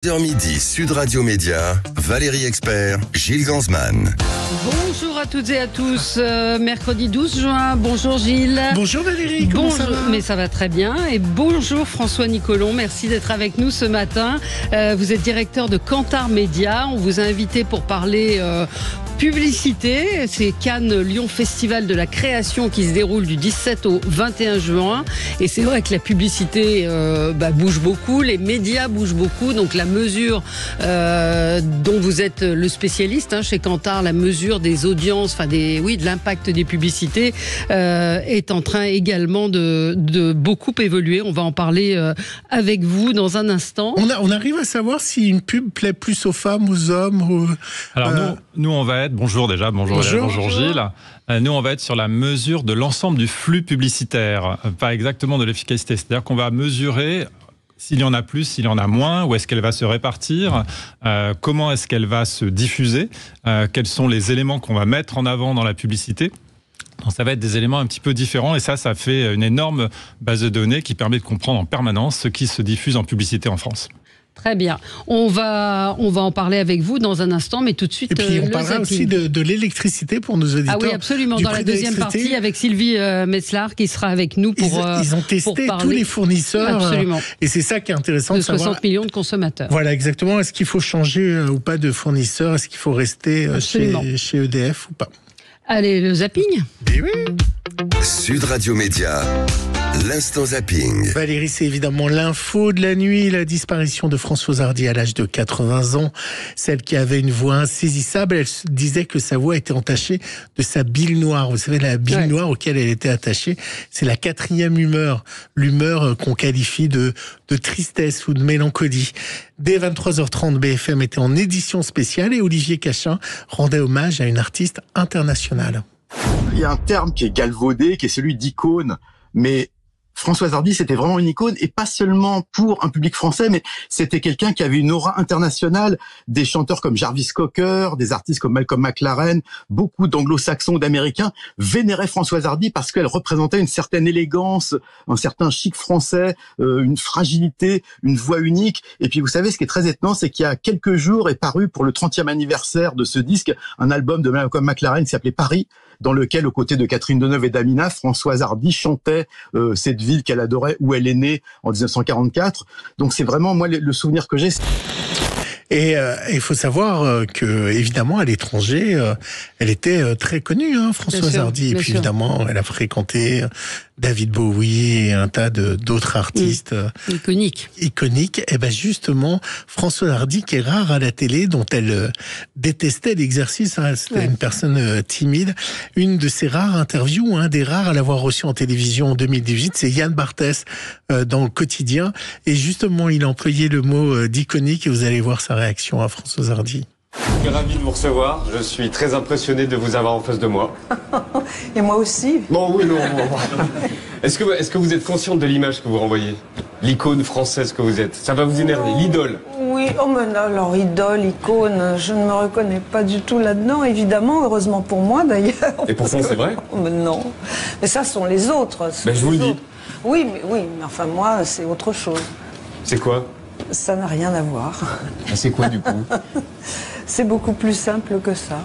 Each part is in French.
10h midi, Sud Radio Média, Valérie Expert, Gilles Gansman. Bonjour à toutes et à tous, mercredi 12 juin, bonjour Gilles. Bonjour Valérie, comment ça va ? Mais ça va très bien, et bonjour François Nicolon, merci d'être avec nous ce matin. Vous êtes directeur de Kantar Média, on vous a invité pour parler publicité, c'est Cannes Lyon Festival de la création qui se déroule du 17 au 21 juin, et c'est vrai que la publicité bouge beaucoup, les médias bougent beaucoup, donc la mesure dont vous êtes le spécialiste chez Kantar, la mesure des audiences, de l'impact des publicités est en train également de beaucoup évoluer. On va en parler avec vous dans un instant. On arrive à savoir si une pub plaît plus aux femmes, aux hommes Alors nous on va être, bonjour déjà, bonjour Gilles. Nous, on va être sur la mesure de l'ensemble du flux publicitaire, pas exactement de l'efficacité. C'est-à-dire qu'on va mesurer s'il y en a plus, s'il y en a moins, où est-ce qu'elle va se répartir, comment est-ce qu'elle va se diffuser, quels sont les éléments qu'on va mettre en avant dans la publicité. Donc ça va être des éléments un petit peu différents et ça fait une énorme base de données qui permet de comprendre en permanence ce qui se diffuse en publicité en France. Très bien. On va en parler avec vous dans un instant, mais tout de suite. Et puis on parlera aussi de l'électricité pour nos auditeurs. Ah oui, absolument. Dans la deuxième partie, avec Sylvie Metzlar qui sera avec nous pour. Ils ont testé tous les fournisseurs. Absolument. Et c'est ça qui est intéressant de savoir. 60 millions de consommateurs. Voilà, exactement. Est-ce qu'il faut changer ou pas de fournisseur ? Est-ce qu'il faut rester chez EDF ou pas ? Allez, le zapping. Et oui. Sud Radio Média, l'instant zapping. Valérie, c'est évidemment l'info de la nuit, la disparition de Françoise Hardy à l'âge de 80 ans. Celle qui avait une voix insaisissable, elle disait que sa voix était entachée de sa bile noire. Vous savez, la bile noire auquel elle était attachée, c'est la quatrième humeur. L'humeur qu'on qualifie de tristesse ou de mélancolie. Dès 23h30, BFM était en édition spéciale et Olivier Cachin rendait hommage à une artiste internationale. Il y a un terme qui est galvaudé, qui est celui d'icône, mais Françoise Hardy, c'était vraiment une icône, et pas seulement pour un public français, mais c'était quelqu'un qui avait une aura internationale. Des chanteurs comme Jarvis Cocker, des artistes comme Malcolm McLaren, beaucoup d'anglo-saxons, d'américains vénéraient Françoise Hardy parce qu'elle représentait une certaine élégance, un certain chic français, une fragilité, une voix unique. Et puis vous savez, ce qui est très étonnant, c'est qu'il y a quelques jours est paru pour le 30e anniversaire de ce disque, un album de Malcolm McLaren qui s'appelait Paris, dans lequel, aux côtés de Catherine Deneuve et d'Amina, Françoise Hardy chantait cette ville qu'elle adorait, où elle est née en 1944. Donc c'est vraiment, moi, le souvenir que j'ai. Et il faut savoir que, évidemment, à l'étranger, elle était très connue, Françoise Hardy. Et puis, évidemment, elle a fréquenté David Bowie et un tas d'autres artistes iconiques. Et ben justement, Françoise Hardy, qui est rare à la télé, dont elle détestait l'exercice, c'était une personne timide. Une de ses rares interviews, des rares à l'avoir reçue en télévision en 2018, c'est Yann Barthès dans Le Quotidien. Et justement, il a employé le mot d'iconique et vous allez voir sa réaction à Françoise Hardy. Je suis ravi de vous recevoir. Je suis très impressionné de vous avoir en face de moi. Et moi aussi. Bon, oui, non. Est-ce que vous êtes consciente de l'image que vous renvoyez ? L'icône française que vous êtes. Ça va vous énerver, l'idole. Oui, mais alors idole, icône, je ne me reconnais pas du tout là-dedans, évidemment, heureusement pour moi d'ailleurs. Et pourtant c'est vrai ? Mais non, mais ça sont les autres. Je vous le dis. Oui, mais enfin moi, c'est autre chose. C'est quoi ? Ça n'a rien à voir. C'est quoi du coup ? C'est beaucoup plus simple que ça.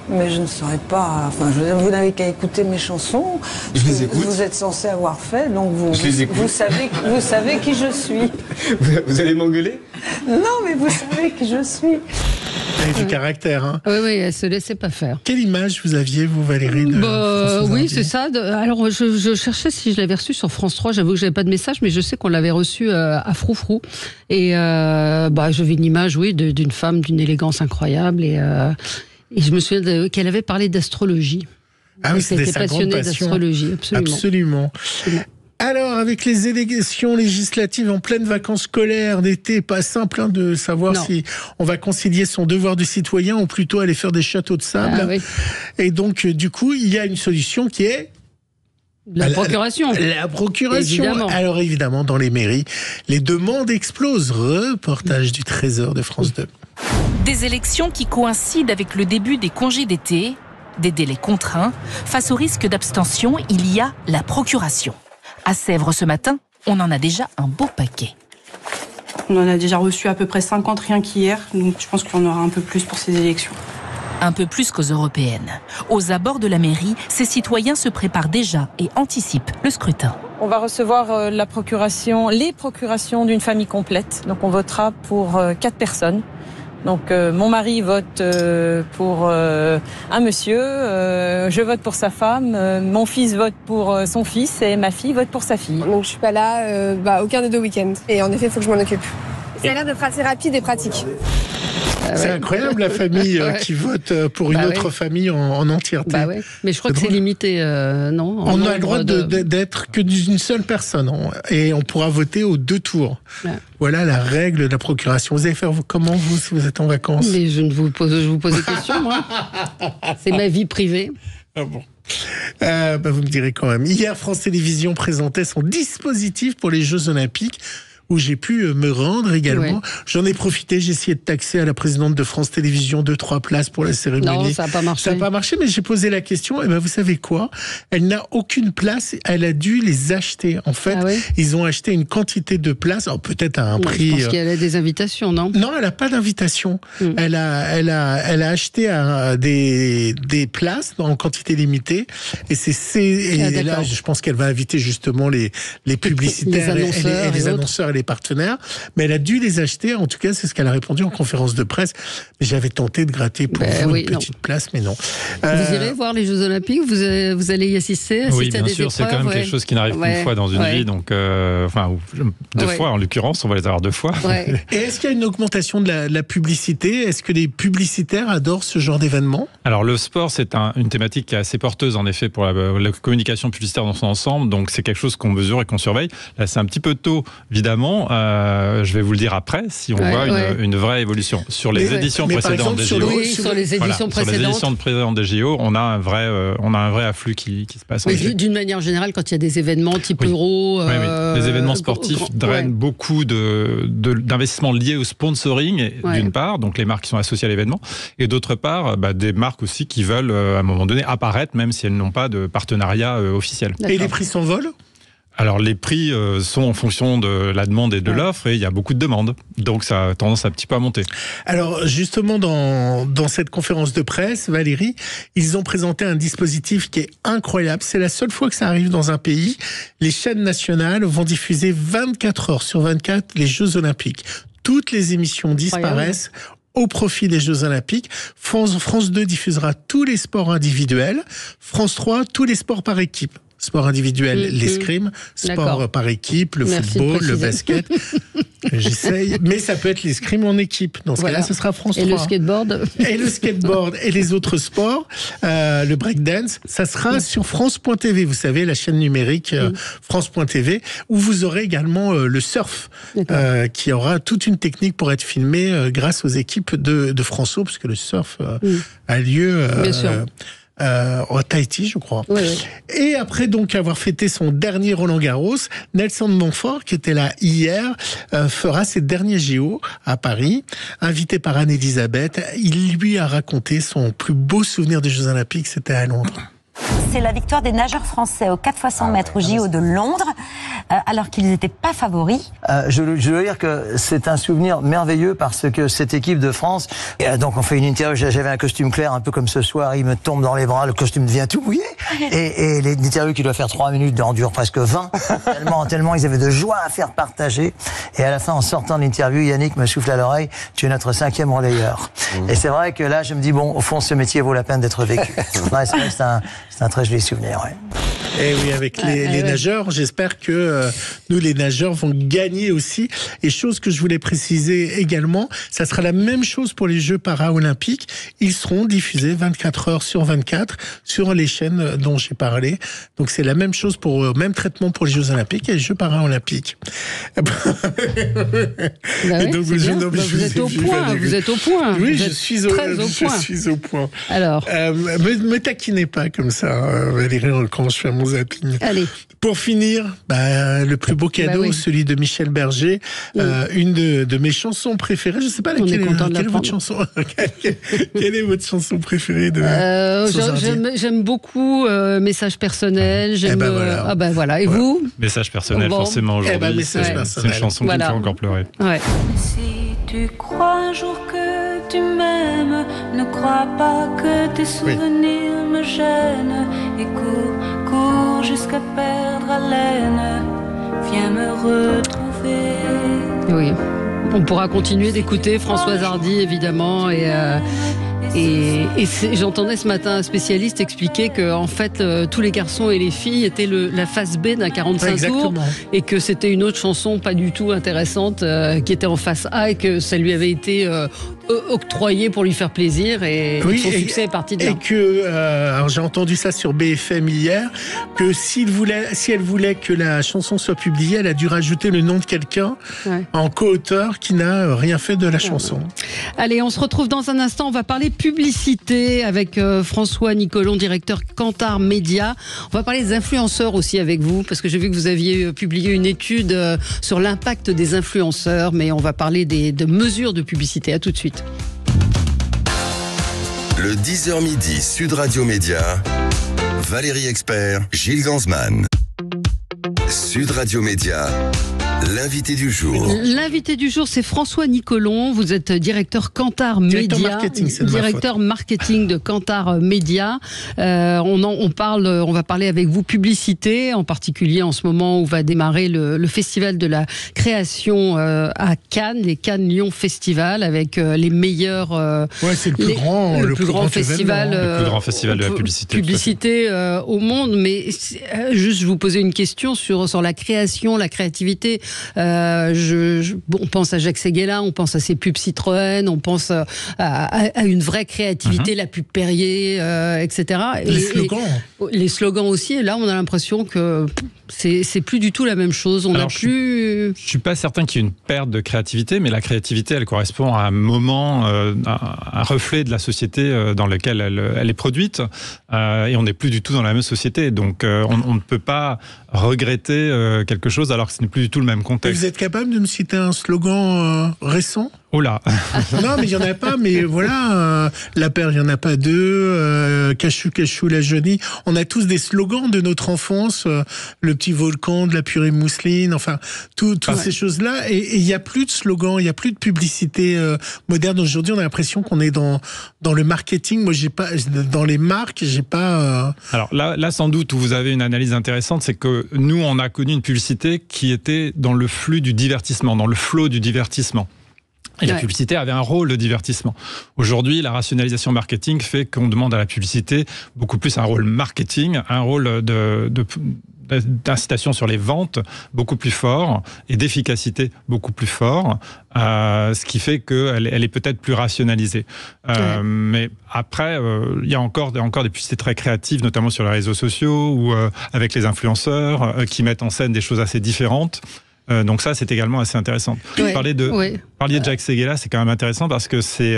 Mais je ne saurais pas. Enfin, vous n'avez qu'à écouter mes chansons. Je les écoute. Vous êtes censé avoir fait, donc vous savez qui je suis. Vous allez m'engueuler ? Non, mais vous savez qui je suis. Elle a du caractère, Oui, elle se laissait pas faire. Quelle image vous aviez, vous, Valérie, de oui, c'est ça. Alors, je cherchais si je l'avais reçue sur France 3. J'avoue que j'avais pas de message, mais je sais qu'on l'avait reçue à Froufrou. Et j'avais une image, d'une femme d'une élégance incroyable. Et je me souviens qu'elle avait parlé d'astrologie. Ah oui, c'était sa grande passionnée passion. d'astrologie, absolument. Alors, avec les élections législatives en pleine vacances scolaires d'été, pas simple de savoir si on va concilier son devoir de citoyen ou plutôt aller faire des châteaux de sable. Ah, oui. Et donc, du coup, il y a une solution qui est... La procuration. La procuration. Évidemment. Alors, évidemment, dans les mairies, les demandes explosent. Reportage du Trésor de France 2. Des élections qui coïncident avec le début des congés d'été, des délais contraints. Face au risque d'abstention, il y a la procuration. À Sèvres ce matin, on en a déjà un beau paquet. On en a déjà reçu à peu près 50 rien qu'hier, donc je pense qu'il y en aura un peu plus pour ces élections. Un peu plus qu'aux européennes. Aux abords de la mairie, ces citoyens se préparent déjà et anticipent le scrutin. On va recevoir les procurations d'une famille complète. Donc on votera pour 4 personnes. Donc mon mari vote pour un monsieur, je vote pour sa femme, mon fils vote pour son fils et ma fille vote pour sa fille. Donc je suis pas là aucun des 2 week-ends. Et en effet, il faut que je m'en occupe. Ça a l'air d'être assez rapide et pratique. C'est incroyable la famille qui vote pour une autre famille en entièreté. Bah ouais. Mais je crois que c'est limité, non? On a le droit d'être que d'une seule personne et on pourra voter aux 2 tours. Ouais. Voilà la règle de la procuration. Vous allez faire comment si vous êtes en vacances? Mais je vous pose des questions, moi. C'est ma vie privée. Ah bon. Vous me direz quand même. Hier, France Télévisions présentait son dispositif pour les Jeux Olympiques, où j'ai pu me rendre également. Ouais. J'en ai profité, j'ai essayé de taxer à la présidente de France Télévisions 2-3 places pour la cérémonie. Non, ça n'a pas marché. Ça n'a pas marché, mais j'ai posé la question, et vous savez quoi? Elle n'a aucune place, elle a dû les acheter. En fait, ils ont acheté une quantité de places, alors peut-être à un prix... Je pense qu'elle a des invitations, non? Non, elle n'a pas d'invitation. Elle a acheté des places en quantité limitée, et là, je pense qu'elle va inviter justement les publicitaires, les annonceurs et les partenaires, mais elle a dû les acheter. En tout cas, c'est ce qu'elle a répondu en conférence de presse. Mais j'avais tenté de gratter pour vous une petite place, mais non. Vous irez voir les Jeux Olympiques? Vous allez y assister Oui, bien sûr. C'est quand même quelque chose qui n'arrive qu'une fois dans une vie, donc 2 fois en l'occurrence. On va les avoir 2 fois. Et est-ce qu'il y a une augmentation de la publicité? Est-ce que les publicitaires adorent ce genre d'événement? Alors, le sport, c'est une thématique qui est assez porteuse en effet pour la communication publicitaire dans son ensemble. Donc, c'est quelque chose qu'on mesure et qu'on surveille. Là, c'est un petit peu tôt, évidemment. Je vais vous le dire après, si on voit une vraie évolution. Sur les éditions précédentes des JO, sur les éditions précédentes des JO, on a un vrai afflux qui se passe. D'une manière générale, quand il y a des événements type Euro... Les événements sportifs drainent beaucoup d'investissements liés au sponsoring, d'une part, donc les marques qui sont associées à l'événement, et d'autre part, des marques aussi qui veulent, à un moment donné, apparaître, même si elles n'ont pas de partenariat officiel. Et les prix s'envolent? Alors les prix sont en fonction de la demande et de l'offre, et il y a beaucoup de demandes, donc ça a tendance un petit peu à monter. Alors justement dans cette conférence de presse, Valérie, ils ont présenté un dispositif qui est incroyable. C'est la seule fois que ça arrive dans un pays. Les chaînes nationales vont diffuser 24 heures sur 24 les Jeux Olympiques. Toutes les émissions disparaissent au profit des Jeux Olympiques. France 2 diffusera tous les sports individuels, France 3 tous les sports par équipe. Sport individuel, l'escrime, sport par équipe, le football, le basket. J'essaye, mais ça peut être l'escrime en équipe. Dans ce cas-là, ce sera France 3. Et le skateboard. Et le skateboard et les autres sports, le breakdance, ça sera sur France.tv. Vous savez, la chaîne numérique France.tv, où vous aurez également le surf, qui aura toute une technique pour être filmé grâce aux équipes de François, parce que le surf a lieu... Bien sûr. Au Tahiti, je crois. Et après donc avoir fêté son dernier Roland-Garros, Nelson Montfort, qui était là hier, fera ses derniers JO à Paris. Invité par Anne-Elisabeth, il lui a raconté son plus beau souvenir des Jeux Olympiques, c'était à Londres. C'est la victoire des nageurs français au 4 x 100 mètres au JO de Londres, alors qu'ils n'étaient pas favoris. Je veux dire que c'est un souvenir merveilleux parce que cette équipe de France, donc on fait une interview, j'avais un costume clair un peu comme ce soir, il me tombe dans les bras, le costume devient tout mouillé, et l'interview qui doit faire 3 minutes en dure presque 20, tellement ils avaient de joie à faire partager, et à la fin en sortant de l'interview, Yannick me souffle à l'oreille, tu es notre 5e relayeur. Et c'est vrai que là je me dis, bon, au fond ce métier vaut la peine d'être vécu. C'est vrai que c'est un très joli souvenir, Et oui, avec les nageurs, j'espère que nous, les nageurs, vont gagner aussi. Et chose que je voulais préciser également, ça sera la même chose pour les Jeux paralympiques. Ils seront diffusés 24 heures sur 24 sur les chaînes dont j'ai parlé. Donc c'est la même chose même traitement pour les Jeux olympiques et les Jeux paralympiques. Donc, vous êtes au point, vous êtes au point. Oui, je suis au point. Alors, me taquinez pas comme ça, Valérie, quand je fais mon zapping. Allez. Pour finir, le plus beau cadeau, celui de Michel Berger, une de mes chansons préférées. Je ne sais pas laquelle est votre chanson. Quelle est votre chanson préférée de J'aime beaucoup Message personnel. Voilà. Et vous? Message personnel, forcément, aujourd'hui. Message personnel. C'est une chanson qui me fait encore pleurer. Ouais. Si tu crois un jour que tu m'aimes, ne crois pas que tes souvenirs me gênent. Et cours jusqu'à perdre haleine. Viens me retrouver. Oui. On pourra continuer d'écouter Françoise Hardy, évidemment, et j'entendais ce matin un spécialiste expliquer que en fait tous les garçons et les filles étaient la face B d'un 45 tours et que c'était une autre chanson pas du tout intéressante qui était en face A et que ça lui avait été octroyé pour lui faire plaisir et son succès est parti de là. Et que alors j'ai entendu ça sur BFM hier que si elle voulait que la chanson soit publiée, elle a dû rajouter le nom de quelqu'un en co-auteur qui n'a rien fait de la chanson. Allez, on se retrouve dans un instant, on va parler publicité avec François Nicolon, directeur Kantar Média. On va parler des influenceurs aussi avec vous, parce que j'ai vu que vous aviez publié une étude sur l'impact des influenceurs, mais on va parler de mesures de publicité. À tout de suite. Le 10h midi, Sud Radio Média, Valérie Expert, Gilles Gansman. Sud Radio Média, l'invité du jour. L'invité du jour, c'est François Nicolon. Vous êtes directeur Kantar Média. Directeur marketing de Kantar Média. On va parler avec vous publicité, en particulier en ce moment où va démarrer le festival de la création à Cannes, les Cannes Lions Festival, avec les meilleurs. C'est le plus grand festival. Le plus grand festival de la publicité au monde. Mais juste, je vous posais une question sur la création, la créativité. On pense à Jacques Séguéla, on pense à ses pubs Citroën, on pense à une vraie créativité, la pub Perrier, etc. Les slogans aussi. Et là, on a l'impression que c'est plus du tout la même chose. Je suis pas certain qu'il y ait une perte de créativité, mais la créativité, elle correspond à un moment, un reflet de la société dans lequel elle est produite. Et on n'est plus du tout dans la même société. Donc, on ne peut pas regretter quelque chose alors que ce n'est plus du tout le même contexte. Vous êtes capable de me citer un slogan récent ? Oh là. Non, mais il n'y en a pas, mais voilà, la paire, il n'y en a pas deux, cachou, cachou, la jaunie. On a tous des slogans de notre enfance, le petit volcan, de la purée mousseline, enfin, toutes ces choses-là. Et il n'y a plus de slogans, il n'y a plus de publicité moderne. Aujourd'hui, on a l'impression qu'on est dans le marketing. Moi, dans les marques, j'ai pas... Alors là, sans doute, où vous avez une analyse intéressante, c'est que nous, on a connu une publicité qui était dans le flux du divertissement, dans le flow du divertissement. Et la publicité avait un rôle de divertissement. Aujourd'hui, la rationalisation marketing fait qu'on demande à la publicité beaucoup plus un rôle marketing, un rôle d'incitation sur les ventes beaucoup plus fort et d'efficacité beaucoup plus fort, ce qui fait qu'elle est peut-être plus rationalisée. Mais après, il y a encore des publicités très créatives, notamment sur les réseaux sociaux ou avec les influenceurs qui mettent en scène des choses assez différentes. Donc ça, c'est également assez intéressant. Parler de Jacques Séguéla, c'est quand même intéressant parce que c'est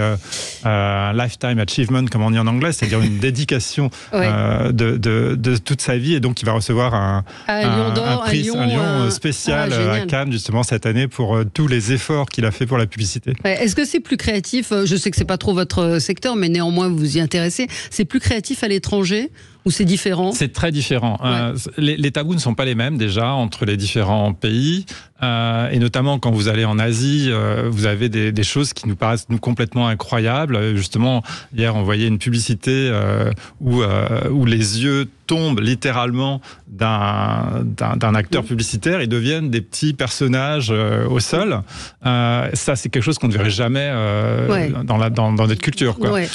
un lifetime achievement, comme on dit en anglais, c'est-à-dire une dédication de toute sa vie, et donc il va recevoir un lion spécial à Cannes justement cette année pour tous les efforts qu'il a fait pour la publicité. Est-ce que c'est plus créatif ? Je sais que c'est pas trop votre secteur, mais néanmoins vous vous y intéressez. C'est plus créatif à l'étranger ? Ou c'est différent ? C'est très différent. Les tabous ne sont pas les mêmes déjà entre les différents pays. Et notamment quand vous allez en Asie, vous avez des choses qui nous paraissent complètement incroyables. Justement, hier on voyait une publicité où les yeux tombent littéralement d'un acteur publicitaire et deviennent des petits personnages au sol. Ça, c'est quelque chose qu'on ne verrait jamais dans notre culture, quoi. Moi,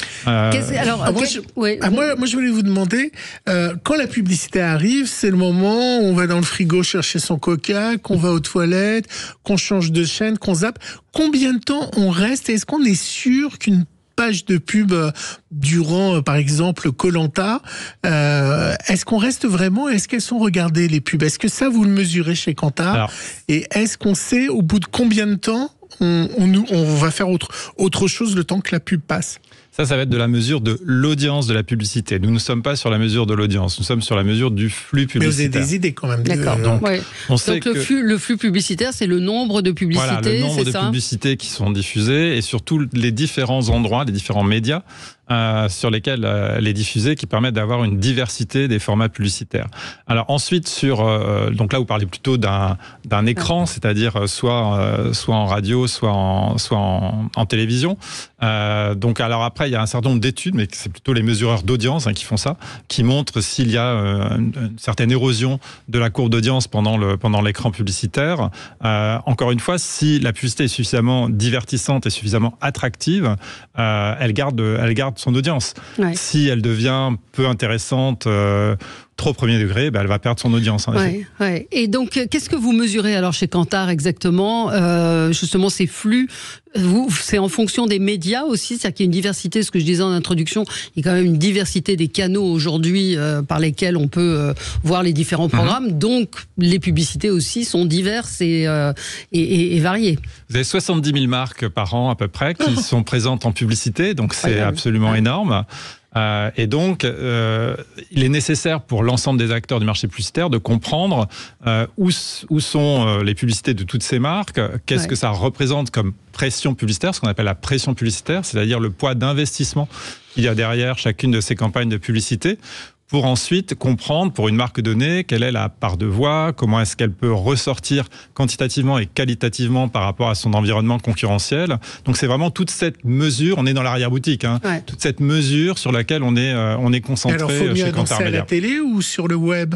je voulais vous demander, quand la publicité arrive, c'est le moment où on va dans le frigo chercher son coca, qu'on va aux toilettes, qu'on change de chaîne, qu'on zappe. Combien de temps on reste ? Est-ce qu'on est sûr qu'une page de pub durant, par exemple, Koh-Lanta, est-ce qu'on reste vraiment ? Est-ce qu'elles sont regardées, les pubs ? Est-ce que ça, vous le mesurez chez Kantar ? Et est-ce qu'on sait au bout de combien de temps on va faire autre chose le temps que la pub passe ? Ça va être de la mesure de l'audience de la publicité. Nous ne sommes pas sur la mesure de l'audience, nous sommes sur la mesure du flux publicitaire. Mais vous avez des idées quand même. D'accord. Donc, le flux publicitaire, c'est le nombre de publicités, voilà, le nombre de publicités qui sont diffusées et surtout les différents endroits, les différents médias sur lesquels les diffuser, qui permettent d'avoir une diversité des formats publicitaires. Alors ensuite, donc là vous parlez plutôt d'un écran, c'est-à-dire soit en radio, soit en télévision. Donc alors après il y a un certain nombre d'études, mais c'est plutôt les mesureurs d'audience qui font ça, qui montrent s'il y a une certaine érosion de la courbe d'audience pendant l'écran publicitaire. Encore une fois, si la publicité est suffisamment divertissante et suffisamment attractive, elle garde son audience. Ouais. Si elle devient peu intéressante, trop premier degré, elle va perdre son audience. En effet. Ouais. Et donc, qu'est-ce que vous mesurez alors chez Kantar exactement ? Justement, ces flux, c'est en fonction des médias aussi, c'est-à-dire qu'il y a une diversité, ce que je disais en introduction, il y a quand même une diversité des canaux aujourd'hui par lesquels on peut voir les différents programmes, donc les publicités aussi sont diverses et variées. Vous avez 70 000 marques par an à peu près qui sont présentes en publicité, donc c'est absolument énorme. Et donc, il est nécessaire pour l'ensemble des acteurs du marché publicitaire de comprendre où sont les publicités de toutes ces marques, qu'est-ce que ça représente comme pression publicitaire, ce qu'on appelle la pression publicitaire, c'est-à-dire le poids d'investissement qu'il y a derrière chacune de ces campagnes de publicité, pour ensuite comprendre, pour une marque donnée, quelle est la part de voix, comment est-ce qu'elle peut ressortir quantitativement et qualitativement par rapport à son environnement concurrentiel. Donc c'est vraiment toute cette mesure, on est dans l'arrière-boutique, toute cette mesure sur laquelle on est concentré chez Kantar Media. Alors, faut mieux danser à la télé ou sur le web ?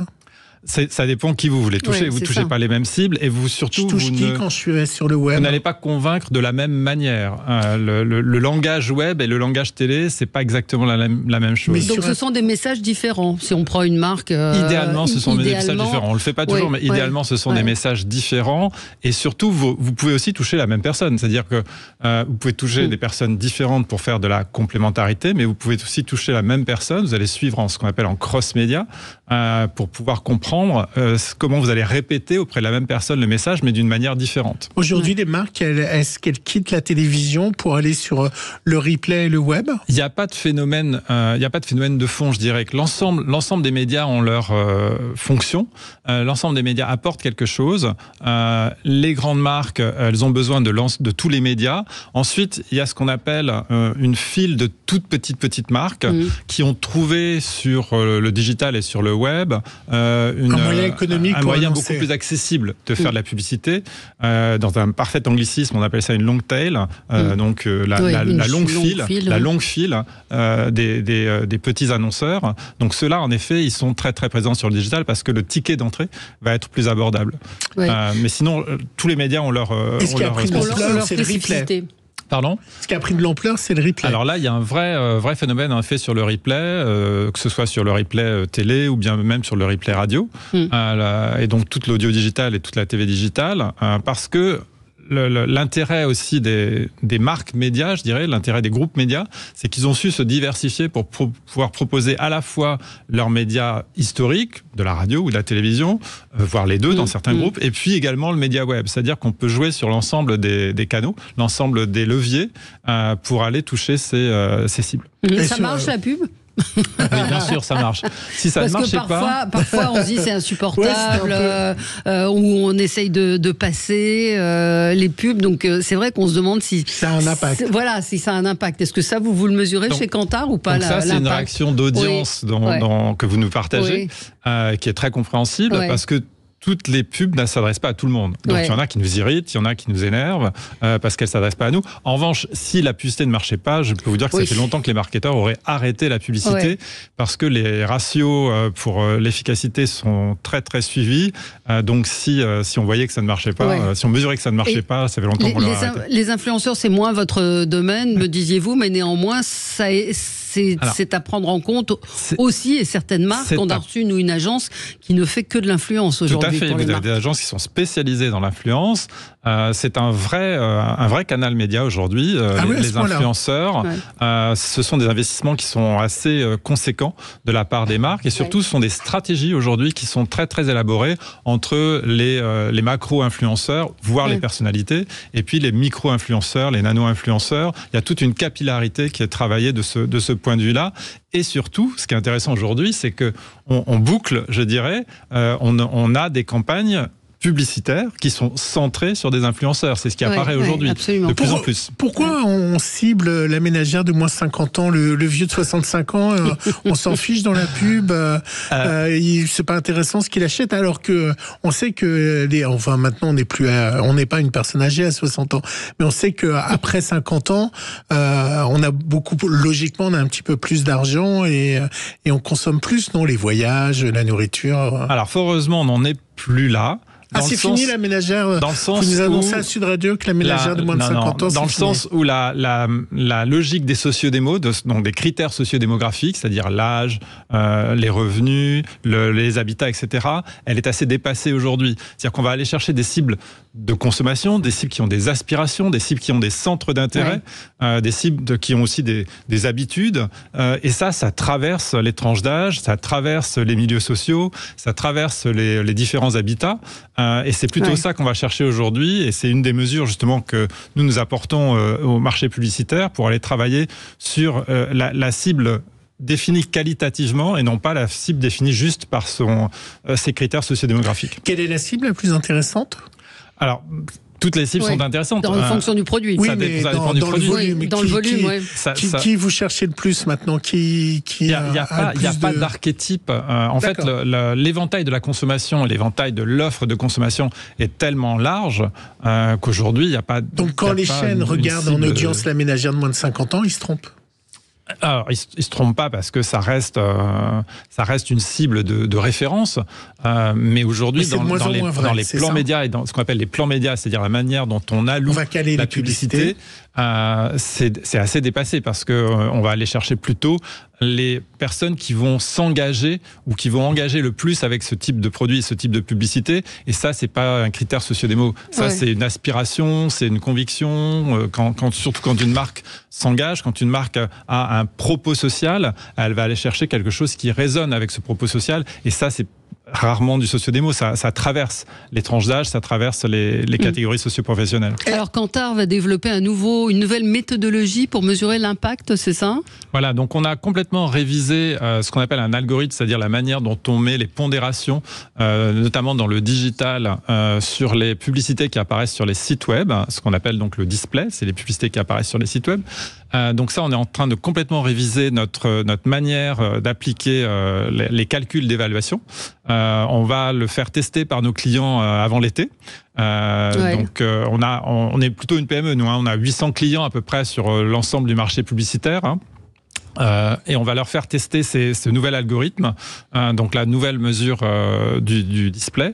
Ça dépend qui vous voulez toucher. Vous ne touchez pas les mêmes cibles et vous surtout... Je touche quand je suis sur le web ? Vous n'allez pas convaincre de la même manière. Le langage web et le langage télé, c'est pas exactement la même chose. Donc ce sont des messages différents. Si on prend une marque... idéalement, ce sont des messages différents. On ne le fait pas toujours, mais idéalement, ce sont des messages différents. Et surtout, vous pouvez aussi toucher la même personne. C'est-à-dire que vous pouvez toucher des personnes différentes pour faire de la complémentarité, mais vous pouvez aussi toucher la même personne. Vous allez suivre ce qu'on appelle en cross-média pour pouvoir comprendre comment vous allez répéter auprès de la même personne le message, mais d'une manière différente. Aujourd'hui, les marques, est-ce qu'elles quittent la télévision pour aller sur le replay et le web ? Il n'y a pas de phénomène, de fond. Je dirais que l'ensemble des médias ont leur fonction. L'ensemble des médias apportent quelque chose. Les grandes marques, elles ont besoin de tous les médias. Ensuite, il y a ce qu'on appelle une file de toutes petites marques qui ont trouvé sur le digital et sur le web un moyen économique, un moyen beaucoup plus accessible de faire de la publicité. Dans un parfait anglicisme, on appelle ça une long tail, donc la longue file des petits annonceurs. Donc ceux-là, en effet, ils sont très très présents sur le digital parce que le ticket d'entrée va être plus abordable. Mais sinon, tous les médias ont leur spécificité. Pardon ? Ce qui a pris de l'ampleur, c'est le replay. Alors là, il y a un vrai phénomène en fait sur le replay, que ce soit sur le replay télé ou bien même sur le replay radio, et donc toute l'audio digital et toute la TV digitale, parce que l'intérêt aussi des marques médias, je dirais, l'intérêt des groupes médias, c'est qu'ils ont su se diversifier pour pouvoir proposer à la fois leurs médias historiques, de la radio ou de la télévision, voire les deux dans certains groupes, et puis également le média web. C'est-à-dire qu'on peut jouer sur l'ensemble des canaux, l'ensemble des leviers pour aller toucher ces cibles. Et ça marche la pub ? Oui, bien sûr, ça marche. Si ça ne marchait pas... Parfois, on se dit c'est insupportable, ou on essaye de passer les pubs. Donc, c'est vrai qu'on se demande si... Ça a un impact. Si ça a un impact. Est-ce que ça, vous le mesurez chez Kantar ou pas? Donc ça, c'est une réaction d'audience que vous nous partagez, qui est très compréhensible, parce que toutes les pubs ne s'adressent pas à tout le monde. Donc, il y en a qui nous irritent, il y en a qui nous énervent, parce qu'elles ne s'adressent pas à nous. En revanche, si la publicité ne marchait pas, je peux vous dire que ça fait longtemps que les marketeurs auraient arrêté la publicité, parce que les ratios pour l'efficacité sont très, très suivis. Donc, si on voyait que ça ne marchait pas, si on mesurait que ça ne marchait pas, ça fait longtemps qu'on l'aurait arrêté. Les influenceurs, c'est moins votre domaine, me disiez-vous, mais néanmoins, c'est à prendre en compte aussi, et certaines marques, on a reçu une agence qui ne fait que de l'influence aujourd'hui. Tout à fait, vous avez des agences qui sont spécialisées dans l'influence, C'est un vrai canal média aujourd'hui. Les influenceurs, ce sont des investissements qui sont assez conséquents de la part des marques et surtout ce sont des stratégies aujourd'hui qui sont très très élaborées entre les macro-influenceurs, voire les personnalités, et puis les micro-influenceurs, les nano-influenceurs. Il y a toute une capillarité qui est travaillée de ce point de vue-là. Et surtout, ce qui est intéressant aujourd'hui, c'est que on boucle, je dirais, on a des campagnes publicitaires qui sont centrés sur des influenceurs. C'est ce qui apparaît aujourd'hui de plus en plus. Pourquoi on cible la ménagère de moins de 50 ans, le vieux de 65 ans, on s'en fiche dans la pub, c'est pas intéressant ce qu'il achète, alors que on sait que maintenant on n'est pas une personne âgée à 60 ans, mais on sait que après 50 ans, on a logiquement on a un petit peu plus d'argent et on consomme plus, non, les voyages, la nourriture. Alors fort heureusement, on n'en est plus là. C'est fini la ménagère. Dans le sens vous nous annoncez à Sud Radio que la ménagère de moins de 50 ans, dans le sens où la logique des sociodémos, donc des critères sociodémographiques, c'est-à-dire l'âge, les revenus, les habitats, etc., elle est assez dépassée aujourd'hui. C'est-à-dire qu'on va aller chercher des cibles de consommation, des cibles qui ont des aspirations, des cibles qui ont des centres d'intérêt, des cibles qui ont aussi des habitudes. Et ça traverse les tranches d'âge, ça traverse les milieux sociaux, ça traverse les différents habitats. Et c'est plutôt ça qu'on va chercher aujourd'hui. Et c'est une des mesures justement que nous apportons au marché publicitaire pour aller travailler sur la cible définie qualitativement et non pas la cible définie juste par ses critères sociodémographiques. Quelle est la cible la plus intéressante ? Alors, toutes les cibles sont intéressantes. En fonction du produit. Oui, mais dans le volume. Dans le volume, Qui vous cherchez le plus maintenant ? Il n'y a pas d'archétype. En fait, l'éventail de la consommation, l'éventail de l'offre de consommation est tellement large qu'aujourd'hui, il n'y a pas... Donc quand les chaînes regardent en audience la ménagère de moins de 50 ans, ils se trompent ? Alors, ils se trompent pas parce que ça reste une cible de référence. Mais aujourd'hui, dans les plans médias et dans ce qu'on appelle les plans médias, c'est-à-dire la manière dont on alloue la publicité, c'est assez dépassé parce que on va aller chercher plutôt les personnes qui vont s'engager ou qui vont engager le plus avec ce type de produit, ce type de publicité. Et ça, c'est pas un critère sociodémo. Ça, c'est une aspiration, c'est une conviction. Surtout quand une marque s'engage, quand une marque a un propos social, elle va aller chercher quelque chose qui résonne avec ce propos social. Et ça, c'est rarement du sociodémo, ça traverse les tranches d'âge, ça traverse les catégories socio-professionnelles. Alors Kantar va développer une nouvelle méthodologie pour mesurer l'impact, c'est ça ? Voilà, donc on a complètement révisé ce qu'on appelle un algorithme, c'est-à-dire la manière dont on met les pondérations, notamment dans le digital, sur les publicités qui apparaissent sur les sites web, ce qu'on appelle donc le display, c'est les publicités qui apparaissent sur les sites web. Donc ça, on est en train de complètement réviser notre manière d'appliquer les calculs d'évaluation. On va le faire tester par nos clients avant l'été. Donc on est plutôt une PME, nous. On a 800 clients à peu près sur l'ensemble du marché publicitaire. Et on va leur faire tester ce nouvel algorithme, donc la nouvelle mesure du display.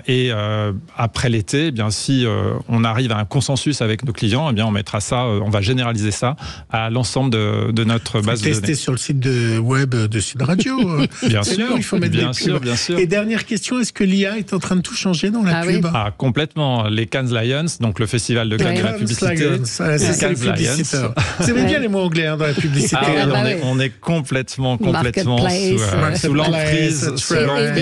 Et après l'été, eh bien si on arrive à un consensus avec nos clients, eh bien on mettra ça, on va généraliser ça à l'ensemble de notre base de données. Tester sur le site web de Sud Radio. Bien sûr, il faut mettre bien sûr. Et dernière question, est-ce que l'IA est en train de tout changer dans la pub ? Complètement. Les Cannes Lions, donc le festival de Cannes de la publicité. C'est les publicitaires. Vous aimez bien les mots anglais dans la publicité. On est complètement sous l'emprise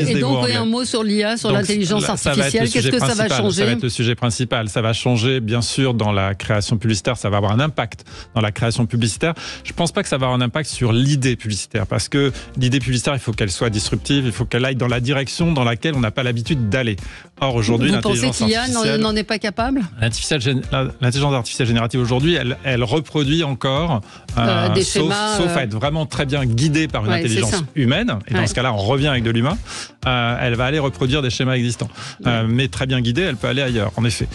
et donc un mot sur l'IA, sur l'intelligence artificielle, qu'est-ce que ça va changer ? Ça va être le sujet principal. Ça va changer, bien sûr, dans la création publicitaire. Ça va avoir un impact dans la création publicitaire. Je ne pense pas que ça va avoir un impact sur l'idée publicitaire, parce que l'idée publicitaire, il faut qu'elle soit disruptive, il faut qu'elle aille dans la direction dans laquelle on n'a pas l'habitude d'aller. Or, aujourd'hui, l'intelligence artificielle... Vous pensez que l'IA n'en est pas capable ? L'intelligence artificielle générative, aujourd'hui, elle reproduit encore des schémas... Sauf à être vraiment très bien guidée par une intelligence humaine, et dans ce cas-là, on revient avec de l'humain, elle va aller reproduire des schémas existants. Mais très bien guidée, elle peut aller ailleurs, en effet.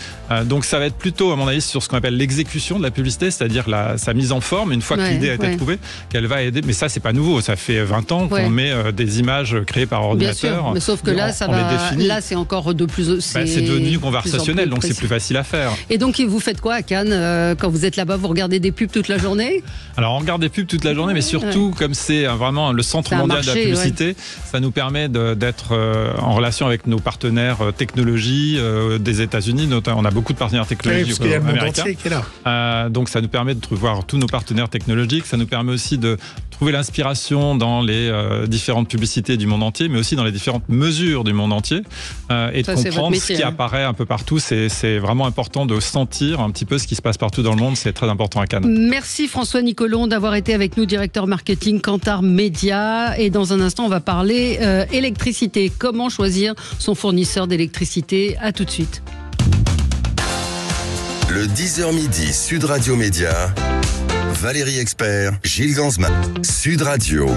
Donc ça va être plutôt, à mon avis, sur ce qu'on appelle l'exécution de la publicité, c'est-à-dire sa mise en forme, une fois que l'idée a été trouvée, qu'elle va aider. Mais ça, c'est pas nouveau, ça fait 20 ans qu'on met des images créées par ordinateur. Bien sûr, mais sauf que là, là, c'est encore de plus... c'est devenu conversationnel, donc c'est plus facile à faire. Et donc, vous faites quoi à Cannes quand vous êtes là-bas ? Vous regardez des pubs toute la journée ? Alors, on regarde des pubs toute la journée, mais surtout, comme c'est vraiment le centre mondial de la publicité, ça nous permet d'être être en relation avec nos partenaires technologie des États-Unis. On a beaucoup de partenaires technologiques parce qu'il y a le monde américains. entier qui est là. Donc ça nous permet de voir tous nos partenaires technologiques. Ça nous permet aussi de trouver l'inspiration dans les différentes publicités du monde entier, mais aussi dans les différentes mesures du monde entier, et de comprendre ce qui apparaît un peu partout. C'est vraiment important de sentir un petit peu ce qui se passe partout dans le monde. C'est très important à Cannes. Merci François Nicolon d'avoir été avec nous, directeur marketing Kantar Media. Et dans un instant, on va parler électricité. Comment choisir son fournisseur d'électricité? À tout de suite. Le 10h midi, Sud Radio Média. Valérie Expert, Gilles Gansman. Sud Radio.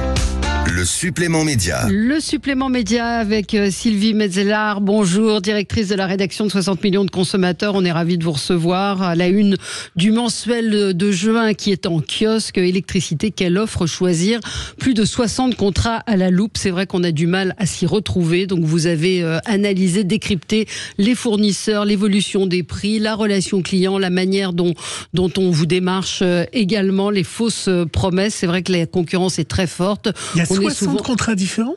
Le supplément média. Le supplément média avec Sylvie Metzeler. Bonjour, directrice de la rédaction de 60 millions de consommateurs. On est ravis de vous recevoir à la une du mensuel de juin qui est en kiosque. Électricité, quelle offre choisir? Plus de 60 contrats à la loupe. C'est vrai qu'on a du mal à s'y retrouver. Donc vous avez analysé, décrypté les fournisseurs, l'évolution des prix, la relation client, la manière dont on vous démarche également, les fausses promesses. C'est vrai que la concurrence est très forte. Il y a 60 contrats différents?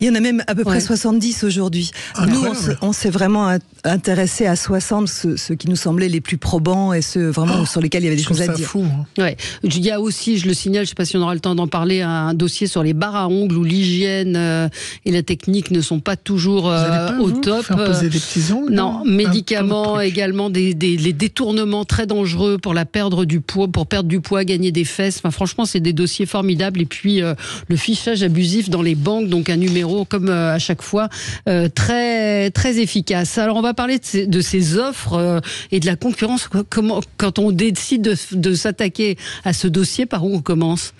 Il y en a même à peu près 70 aujourd'hui. Nous, on s'est vraiment intéressé à 60, ceux qui nous semblaient les plus probants et ceux vraiment sur lesquels il y avait des choses à dire. Fou, hein. Ouais. Il y a aussi, je le signale, je ne sais pas si on aura le temps d'en parler, un dossier sur les barres à ongles où l'hygiène et la technique ne sont pas toujours au top. Faire poser des petits ongles? Non, médicaments également, les détournements très dangereux pour perdre du poids, gagner des fesses. Enfin, franchement, c'est des dossiers formidables. Et puis, le fichage abusif dans les banques, donc un numéro comme à chaque fois, très, très efficace. Alors, on va parler de ces offres et de la concurrence. Comment, quand on décide de s'attaquer à ce dossier, par où on commence?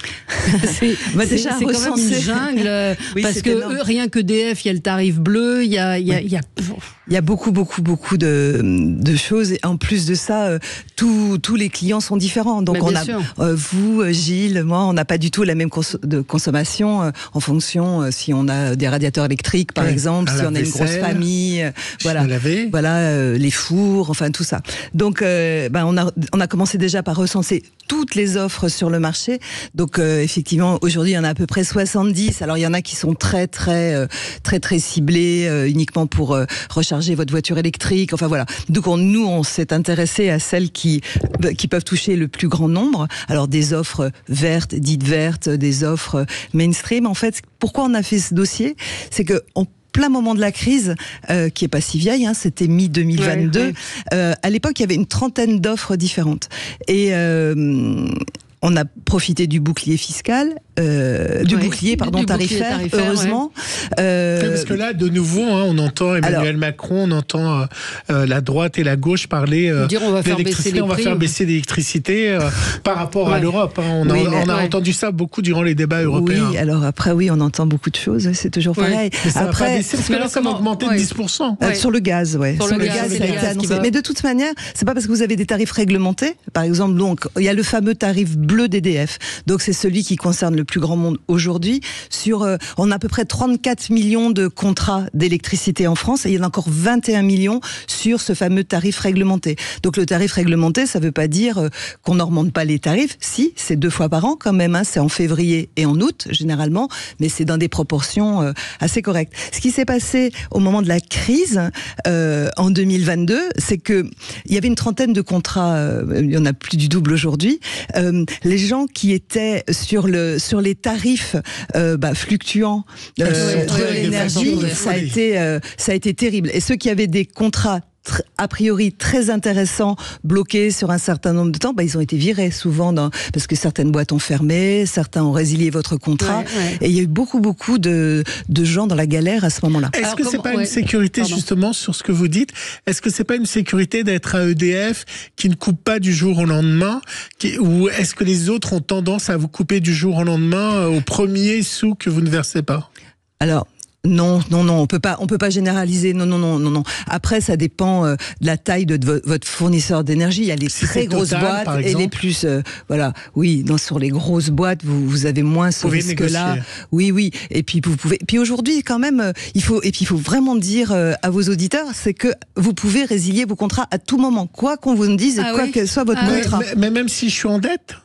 C'est quand même une jungle, parce que rien que DF, il y a le tarif bleu, il y a beaucoup de choses. Et en plus de ça, tous les clients sont différents. Donc vous, Gilles, moi, on n'a pas du tout la même consommation en fonction si on a des radiateurs électriques, par exemple, si on a une grosse famille, les fours, enfin tout ça. Donc, on a commencé déjà par recenser toutes les offres sur le marché. Donc, effectivement, aujourd'hui, il y en a à peu près 70. Alors, il y en a qui sont très ciblés, uniquement pour recharger votre voiture électrique. Enfin, voilà. Donc, nous, on s'est intéressé à celles qui peuvent toucher le plus grand nombre. Alors, des offres dites vertes, des offres mainstream. En fait, pourquoi on a fait ce dossier? C'est que plein moment de la crise, qui est pas si vieille, c'était mi-2022. À l'époque, il y avait une trentaine d'offres différentes. Et on a profité du bouclier fiscal, bouclier tarifaire, heureusement. Parce que là, de nouveau, on entend Emmanuel Macron, on entend la droite et la gauche parler d'électricité. On va faire baisser l'électricité par rapport à l'Europe. On a entendu ça beaucoup durant les débats européens. Oui, alors après, on entend beaucoup de choses. C'est toujours pareil. Mais ça va pas baisser, parce que là, ça va augmenter de 10%. Sur le gaz, Sur le gaz, ça a été annoncé. Mais de toute manière, c'est pas parce que vous avez des tarifs réglementés. Par exemple, donc, il y a le fameux tarif bleu d'EDF. Donc, c'est celui qui concerne le plus grand monde aujourd'hui. On a à peu près 34 millions de contrats d'électricité en France et il y en a encore 21 millions sur ce fameux tarif réglementé. Donc le tarif réglementé, ça veut pas dire qu'on n'augmente pas les tarifs. Si, c'est 2 fois par an quand même. C'est en février et en août généralement, mais c'est dans des proportions assez correctes. Ce qui s'est passé au moment de la crise en 2022, c'est que il y avait une trentaine de contrats. Il y en a plus du double aujourd'hui. Les gens qui étaient sur les tarifs fluctuants de l'énergie, ça a été terrible. Et ceux qui avaient des contrats a priori très intéressants, bloqués sur un certain nombre de temps, ils ont été virés souvent parce que certaines boîtes ont fermé, certains ont résilié votre contrat, et il y a eu beaucoup de gens dans la galère à ce moment-là. Est-ce que c'est pas une sécurité justement sur ce que vous dites? Est-ce que c'est pas une sécurité d'être à EDF qui ne coupe pas du jour au lendemain, ou est-ce que les autres ont tendance à vous couper du jour au lendemain au premier sou que vous ne versez pas? Alors, non, on peut pas généraliser. Non. Après, ça dépend de la taille de votre fournisseur d'énergie. Il y a les très grosses boîtes et les plus, sur les grosses boîtes, vous avez moins ce risque-là. Oui. Et puis Puis aujourd'hui, quand même, il faut vraiment dire à vos auditeurs, c'est que vous pouvez résilier vos contrats à tout moment, quoi qu'on vous dise et quoi que soit votre contrat. Mais même si je suis en dette.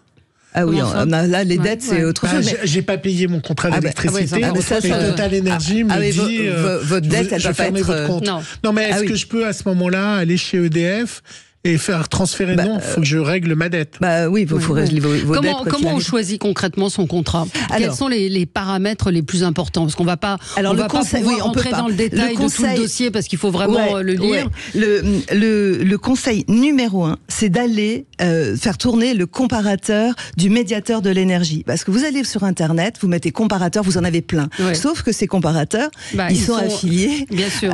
Ah oui, là, les dettes, c'est autre chose. Mais... J'ai pas payé mon contrat d'électricité, mais Total Énergie me dit votre dette, elle je va pas fermer être... votre compte. Non, mais est-ce que je peux à ce moment-là aller chez EDF et faire transférer? Non, il faut que je règle ma dette. Oui, il faut régler vos dettes. Comment on choisit concrètement son contrat? Quels sont les paramètres les plus importants? Parce qu'on va pas, rentrer dans le détail de tout le dossier parce qu'il faut vraiment le lire. Le conseil numéro 1, c'est d'aller faire tourner le comparateur du médiateur de l'énergie. Parce que vous allez sur Internet, vous mettez comparateur, vous en avez plein. Sauf que ces comparateurs, ils sont affiliés bien sûr.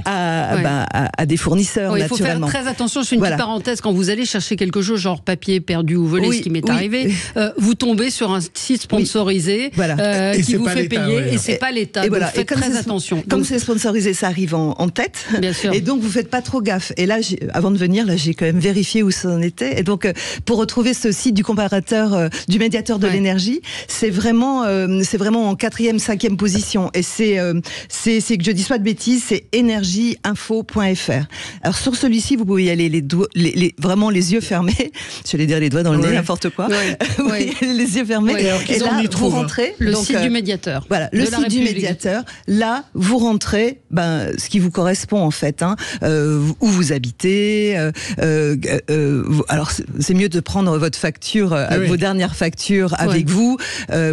à des fournisseurs, naturellement. Il faut faire très attention. Une petite parenthèse, quand vous allez chercher quelque chose genre papier perdu ou volé, ce qui m'est arrivé, vous tombez sur un site sponsorisé qui vous fait payer et c'est pas l'État. Donc faites très attention. Comme c'est sponsorisé, ça arrive en tête. Bien sûr. Et donc vous faites pas trop gaffe. Et là, avant de venir, j'ai quand même vérifié où ça en était. Et donc pour retrouver ce site du comparateur du médiateur de l'énergie, c'est vraiment en 4e, 5e position. Et c'est que je dis pas de bêtises, c'est energieinfo.fr. Alors sur celui-ci, vous pouvez y aller vraiment les yeux fermés. Je vais dire les doigts dans le nez, n'importe quoi. Les yeux fermés. Et là, vous rentrez. Le site du médiateur. Voilà, le site du médiateur. Là, vous rentrez ce qui vous correspond en fait. Où vous habitez. Alors, c'est mieux de prendre votre facture, vos dernières factures avec vous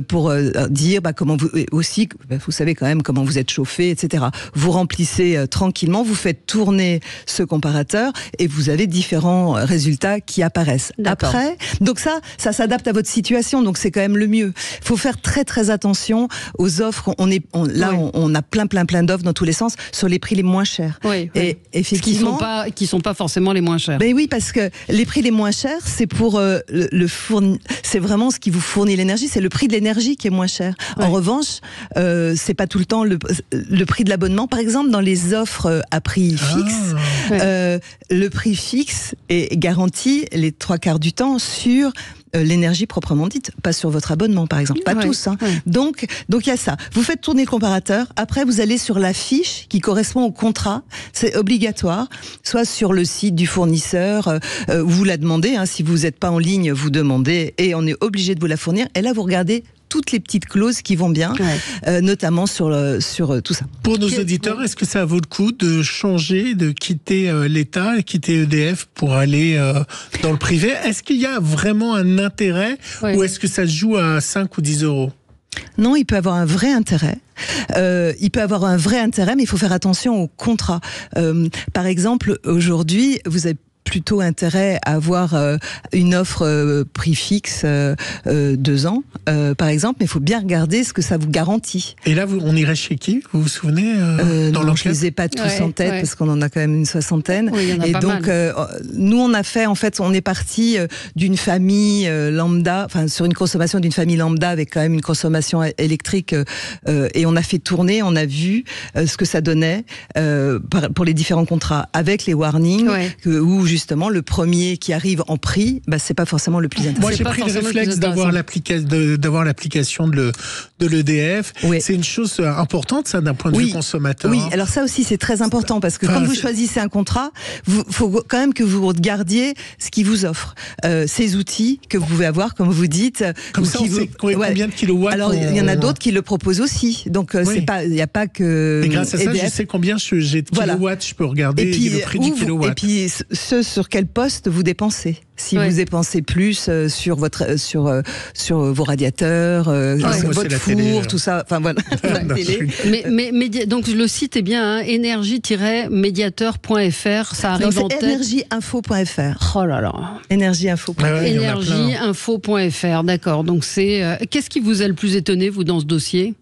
pour dire comment vous aussi. Vous savez quand même comment vous êtes chauffé, etc. Vous remplissez tranquillement. Vous faites tourner ce comparateur et vous avez différents résultats qui apparaissent. Après, donc ça s'adapte à votre situation, donc c'est quand même le mieux. Il faut faire très très attention aux offres. On a plein d'offres dans tous les sens sur les prix les moins chers. Et effectivement, qui sont pas forcément les moins chers. Ben oui, parce que les prix les moins chers, c'est pour c'est vraiment ce qui vous fournit l'énergie. C'est le prix de l'énergie qui est moins cher. En revanche, c'est pas tout le temps le prix de l'abonnement. Par exemple, dans les offres à prix fixe, le prix fixe est garanti les 3/4 du temps sur l'énergie proprement dite, pas sur votre abonnement par exemple, pas tous. Donc il y a ça. Vous faites tourner le comparateur. Après, vous allez sur la fiche qui correspond au contrat. C'est obligatoire, soit sur le site du fournisseur, vous la demandez. Si vous n'êtes pas en ligne, vous demandez et on est obligé de vous la fournir. Et là, vous regardez toutes les petites clauses qui vont bien, notamment sur tout ça. Pour nos auditeurs, est-ce que ça vaut le coup de changer, de quitter l'État, quitter EDF pour aller dans le privé? Est-ce qu'il y a vraiment un intérêt ou est-ce que ça se joue à 5 ou 10 euros? Non, il peut avoir un vrai intérêt. Mais il faut faire attention au contrat. Par exemple, aujourd'hui, vous avez plutôt intérêt à avoir une offre prix fixe 2 ans, par exemple, mais il faut bien regarder ce que ça vous garantit. Et là, on irait chez qui? Vous vous souvenez dans l'enquête? Je ne les ai pas tous en tête parce qu'on en a quand même une 60aine. Et donc, nous, on a fait, en fait, on est parti d'une famille lambda, enfin, sur une consommation d'une famille lambda avec quand même une consommation électrique et on a fait tourner, on a vu ce que ça donnait pour les différents contrats avec les warnings où justement le premier qui arrive en prix, c'est pas forcément le plus intéressant. Moi j'ai pris le réflexe d'avoir l'application de l'EDF. C'est une chose importante ça d'un point de vue consommateur. Oui, alors ça aussi c'est très important parce que quand vous choisissez un contrat, faut quand même que vous regardiez ce qu'il vous offre, ces outils que vous pouvez avoir, comme vous dites. Comme ça on sait combien de kilowatts. Alors il y en a d'autres qui le proposent aussi, donc il n'y a pas que. Et grâce à ça, je sais combien j'ai de kilowatts, je peux regarder le prix du kilowatt. Et puis sur quel poste vous dépensez. Si vous dépensez plus sur vos radiateurs, votre four, tout ça, enfin voilà. mais donc le site est bien énergie-médiateur.fr, ça arrive en tête. Energieinfo.fr. Oh là là. Energieinfo.fr. Energieinfo.fr, d'accord. Donc qu'est-ce qui vous a le plus étonné vous dans ce dossier?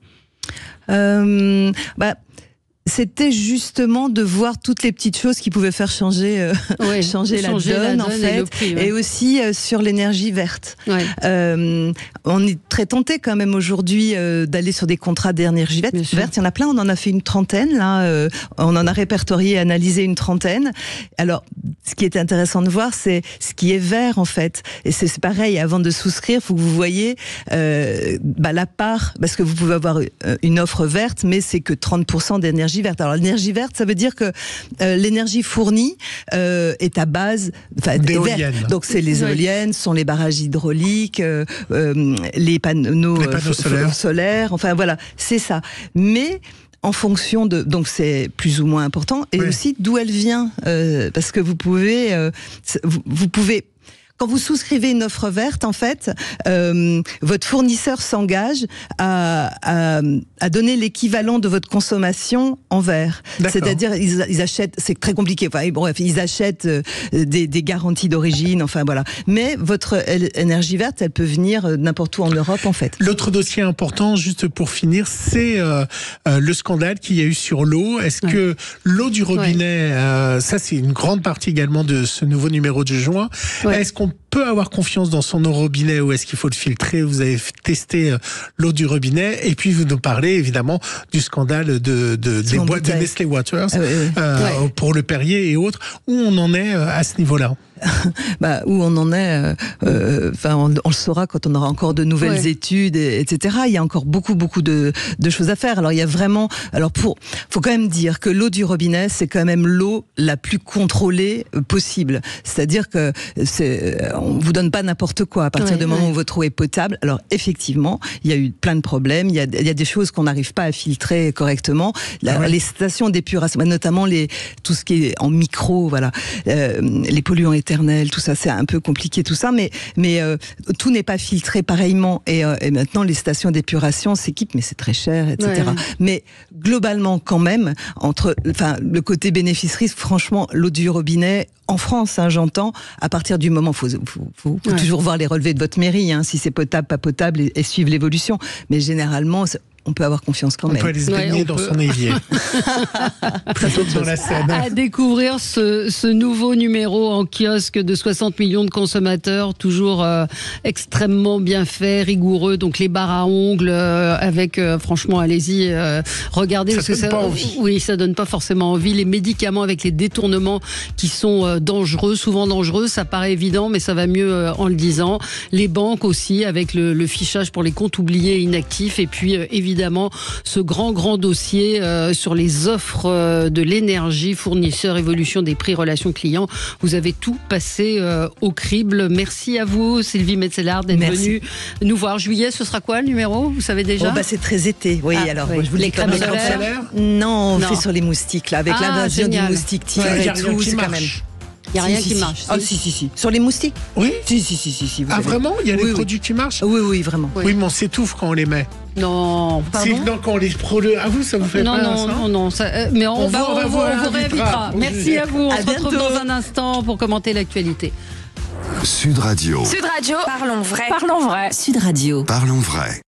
C'était justement de voir toutes les petites choses qui pouvaient faire changer la donne en fait, et aussi sur l'énergie verte. On est très tenté quand même aujourd'hui d'aller sur des contrats d'énergie verte. Il y en a plein, on en a fait une 30aine là, on en a répertorié et analysé une 30aine. Alors, ce qui est intéressant de voir, c'est ce qui est vert en fait. Et c'est pareil, avant de souscrire, il faut que vous voyez la part, parce que vous pouvez avoir une offre verte, mais c'est que 30% d'énergie l'énergie verte. Alors l'énergie verte, ça veut dire que l'énergie fournie est à base d'éoliennes. Donc c'est les éoliennes, sont les barrages hydrauliques, les panneaux solaires. Enfin voilà, c'est ça. Mais en fonction de, donc c'est plus ou moins important, et aussi d'où elle vient, parce que vous pouvez, quand vous souscrivez une offre verte, en fait, votre fournisseur s'engage à donner l'équivalent de votre consommation en verre. C'est-à-dire, ils achètent, c'est très compliqué. Enfin, bref, ils achètent des garanties d'origine. Enfin voilà. Mais votre énergie verte, elle peut venir n'importe où en Europe, en fait. L'autre dossier important, juste pour finir, c'est le scandale qu'il y a eu sur l'eau. Est-ce que l'eau du robinet, ça c'est une grande partie également de ce nouveau numéro de juin. Est-ce qu'on peut avoir confiance dans son eau robinet ou est-ce qu'il faut le filtrer? Vous avez testé l'eau du robinet et puis vous nous parlez évidemment du scandale des boîtes de Nestlé Waters pour le Perrier et autres. Où on en est à ce niveau-là? Où on en est, on le saura quand on aura encore de nouvelles études, etc. Il y a encore beaucoup de choses à faire. Alors il y a vraiment, faut quand même dire que l'eau du robinet, c'est quand même l'eau la plus contrôlée possible. C'est-à-dire que on vous donne pas n'importe quoi à partir du moment où votre eau est potable. Alors effectivement, il y a eu plein de problèmes. Il y a des choses qu'on n'arrive pas à filtrer correctement. Les stations d'épuration, notamment tout ce qui est en micro, les polluants éternels, tout ça, c'est un peu compliqué tout ça, mais tout n'est pas filtré pareillement. Et maintenant, les stations d'épuration s'équipent, mais c'est très cher, etc. Mais globalement, quand même, le côté bénéfice-risque, franchement, l'eau du robinet, en France, j'entends, à partir du moment, faut toujours voir les relevés de votre mairie, si c'est potable, pas potable, et suivre l'évolution. Mais généralement, on peut avoir confiance quand même. On peut aller se baigner dans son évier. Plutôt que dans la Seine. À découvrir ce nouveau numéro en kiosque de 60 millions de consommateurs, toujours extrêmement bien fait, rigoureux. Donc les barres à ongles avec, franchement, allez-y, regardez. Ça donne pas envie. Oui, ça donne pas forcément envie. Les médicaments avec les détournements qui sont dangereux, souvent dangereux, ça paraît évident, mais ça va mieux en le disant. Les banques aussi, avec le fichage pour les comptes oubliés et inactifs. Et puis, évidemment, ce grand dossier sur les offres de l'énergie, fournisseurs, évolution des prix, relations clients. Vous avez tout passé au crible. Merci à vous, Sylvie Metzelard, d'être venue nous voir. Juillet, ce sera quoi le numéro? Vous savez déjà? C'est très été. Oui, je vous les crèmes solaires. Non, on fait sur les moustiques, là, avec l'invasion du moustique tigre et tout, c'est quand même. Il n'y a rien qui marche. Ah, si. Sur les moustiques? Oui. Si. Vraiment? Il y a des produits qui marchent? Oui, vraiment. Oui, mais on s'étouffe quand on les met. Non, pardon. Quand on les produit. À vous, ça vous fait pas ça? Non. Mais on vous réinvitera. Merci à vous. On se retrouve dans un instant pour commenter l'actualité. Sud Radio. Parlons vrai. Sud Radio. Parlons vrai.